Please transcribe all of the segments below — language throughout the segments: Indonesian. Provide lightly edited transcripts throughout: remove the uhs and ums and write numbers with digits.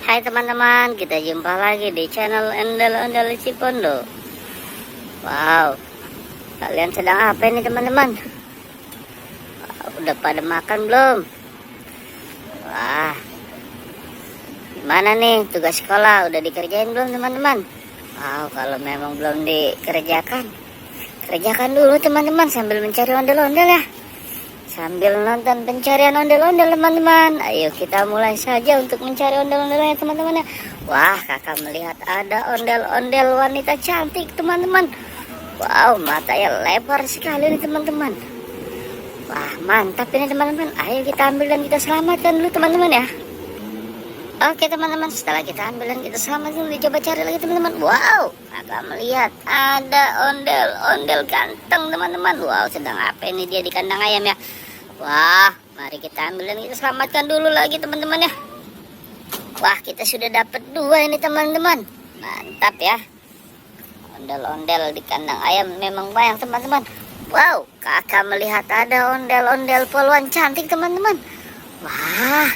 Hai teman-teman, kita jumpa lagi di channel Ondel-Ondel Cipondo. Wow, kalian sedang apa ini teman-teman? Udah pada makan belum? Wah, gimana nih tugas sekolah? Udah dikerjain belum teman-teman? Wow, kalau memang belum dikerjakan, kerjakan dulu teman-teman sambil mencari ondel-ondel ya. Sambil nonton pencarian ondel-ondel teman-teman. Ayo kita mulai saja untuk mencari ondel-ondelnya teman-teman ya. Wah, kakak melihat ada ondel-ondel wanita cantik teman-teman. Wow, matanya lebar sekali nih teman-teman. Wah, mantap ini teman-teman. Ayo kita ambil dan kita selamatkan dulu teman-teman ya. Oke teman-teman, setelah kita ambil dan kita selamatkan, coba cari lagi teman-teman. Wow, kakak melihat ada ondel-ondel ganteng teman-teman. Wow, sedang apa ini dia di kandang ayam ya. Wah, mari kita ambil dan kita selamatkan dulu lagi teman-teman ya. Wah, kita sudah dapat 2 ini teman-teman. Mantap ya. Ondel-ondel di kandang ayam memang banyak teman-teman. Wow, kakak melihat ada ondel-ondel poluan cantik teman-teman. Wah,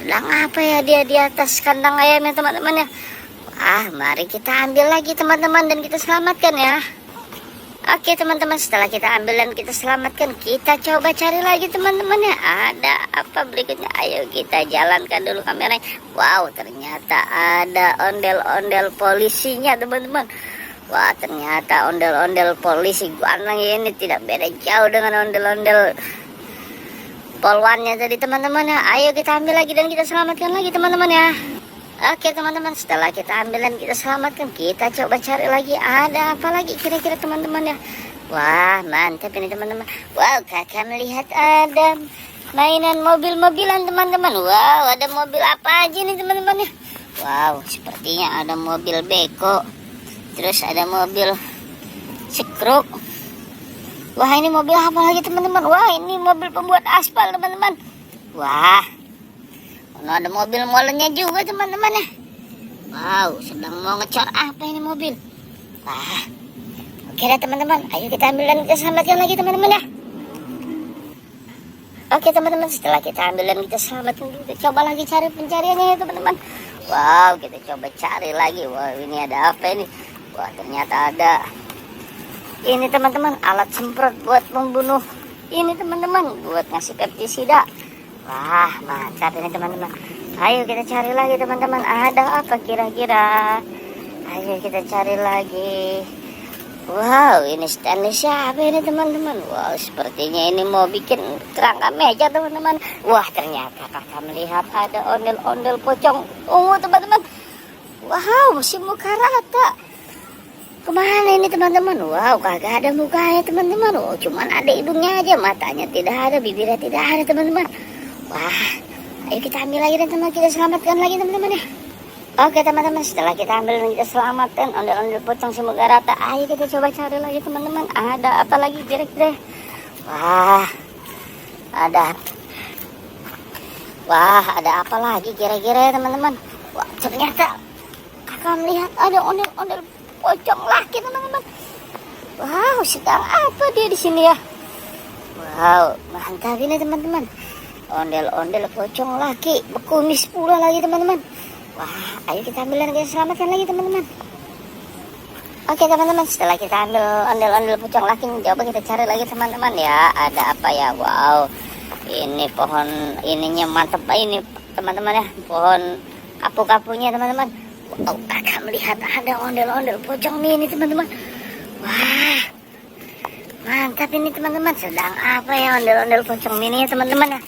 sedang apa ya dia di atas kandang ayamnya teman-teman ya. Wah, mari kita ambil lagi teman-teman dan kita selamatkan ya. Oke teman-teman, setelah kita ambil dan kita selamatkan, kita coba cari lagi teman-teman ya. Ada apa berikutnya? Ayo kita jalankan dulu kameranya. Wow, ternyata ada ondel-ondel polisinya teman-teman. Wah, ternyata ondel-ondel polisi ganteng ini tidak beda jauh dengan ondel-ondel poluannya tadi teman-teman ya. Ayo kita ambil lagi dan kita selamatkan lagi teman-teman ya. Oke teman-teman, setelah kita ambil dan kita selamatkan, kita coba cari lagi ada apa lagi kira-kira teman-teman ya. Wah, mantap ini teman-teman. Wow, kakak melihat ada mainan mobil-mobilan teman-teman. Wow, ada mobil apa aja nih teman-teman ya. Wow, sepertinya ada mobil beko, terus ada mobil sekruk. Wah, ini mobil apa lagi teman-teman? Wah, ini mobil pembuat aspal teman-teman. Wah, ada mobil molennya juga teman-teman ya. Wow, sedang mau ngecor apa ini mobil. Wah, oke deh teman-teman, ayo kita ambil dan kita selamatkan lagi teman-teman ya. Oke teman-teman, setelah kita ambil dan kita selamatkan, kita coba lagi cari pencariannya ya teman-teman. Wow, kita coba cari lagi. Wah, ini ada apa ini? Wah, ternyata ada ini teman-teman, alat semprot buat membunuh ini teman-teman, buat ngasih pestisida. Wah, mantap ini teman-teman. Ayo kita cari lagi teman-teman. Ada apa kira-kira? Ayo kita cari lagi. Wow, ini stand siapa ini teman-teman? Wow, sepertinya ini mau bikin kerangka meja teman-teman. Wah, ternyata kakak melihat ada ondel-ondel pocong ungu teman-teman. Wow, masih muka rata. Kemana ini teman-teman? Wow, kagak ada mukanya teman-teman. Oh, cuman ada hidungnya aja, matanya tidak ada, bibirnya tidak ada teman-teman. Wah, ayo kita ambil lagi dan teman kita selamatkan lagi teman-teman ya. Oke teman-teman, setelah kita ambil dan kita selamatkan ondel-ondel pocong semoga rata, ayo kita coba cari lagi teman-teman. Ada apa lagi kira-kira? Wah, ada apa lagi kira-kira ya teman-teman? Wah, ternyata kakak melihat ada ondel-ondel pocong laki teman-teman. Wow, sedang apa dia di sini ya? Wow, mantap ini teman-teman. Ondel-ondel pocong laki berkumis pula lagi teman-teman. Wah, ayo kita ambil dan kita selamatkan lagi teman-teman. Oke teman-teman, setelah kita ambil ondel-ondel pocong laki, coba kita cari lagi teman-teman ya. Ada apa ya? Wow, ini pohon ininya mantap ini teman-teman ya. Pohon kapu-kapunya teman-teman. Wow, kakak melihat ada ondel-ondel pocong mini teman-teman. Wah, mantap ini teman-teman. Sedang apa ya ondel-ondel pocong mini ya teman-teman ya.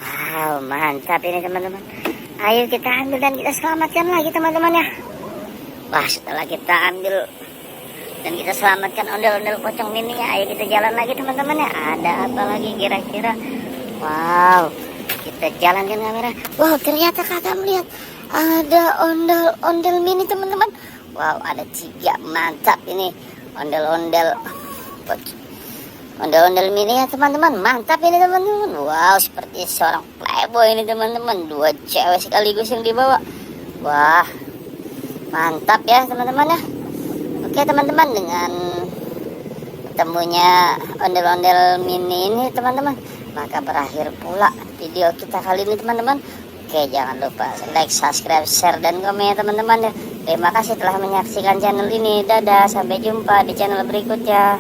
Wow, mantap ini teman-teman. Ayo kita ambil dan kita selamatkan lagi teman-teman ya. Wah, setelah kita ambil dan kita selamatkan ondel-ondel pocong mininya, ayo kita jalan lagi teman-teman ya. Ada apa lagi kira-kira? Wow, kita jalankan kamera. Wow, ternyata kakak melihat ada ondel-ondel mini teman-teman. Wow, ada 3, mantap ini ondel-ondel mini ya teman-teman. Mantap ini teman-teman. Wow, seperti seorang playboy ini teman-teman. 2 cewek sekaligus yang dibawa. Wah, mantap ya teman-teman ya. Oke teman-teman, dengan ketemunya ondel-ondel mini ini teman-teman, maka berakhir pula video kita kali ini teman-teman. Oke, jangan lupa like, subscribe, share, dan komen ya teman-teman ya. Terima kasih telah menyaksikan channel ini. Dadah, sampai jumpa di channel berikutnya.